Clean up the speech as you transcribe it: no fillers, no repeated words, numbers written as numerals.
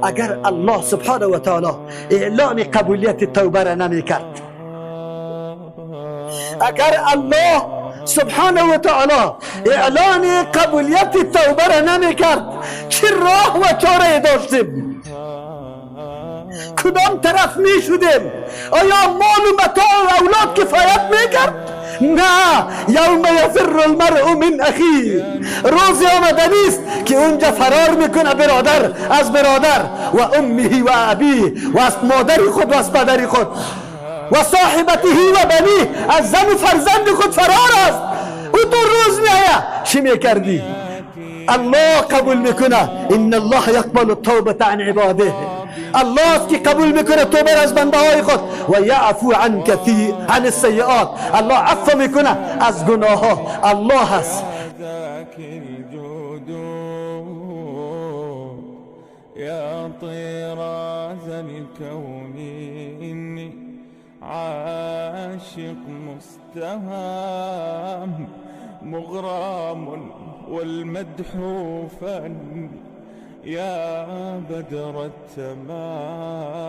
اگر الله سبحانه و تعالی اعلان قبولیت توبه را نمی کرد، اگر الله سبحانه و تعالی اعلان قبولیت توبه را نمی کرد، چه راه و چاره داشتیم؟ کدام طرف می شدیم؟ آیا مال و متاع و اولاد کفایت می کرد؟ نه. یوم یفر المرء من اخیه، روزی آمدنی است که اونجا فرار میکنه برادر از برادر و امه و ابیه و از مادر خود و از پدر خود و صاحبته و بنی، از زن و فرزند خود فرار است. او تو روز میآید چی میکردی؟ الله قبول میکنه. ان الله یقبل التوبه عن عباده، الله است که قبول میکنه توبه از بنده های خود. و یعفو عن کثیر عن السیئات، الله عفو میکنه از گناه ها. الله هست. يا طراز الكون إني عاشق مستهام مغرام والمدح فن يا بدر التمام.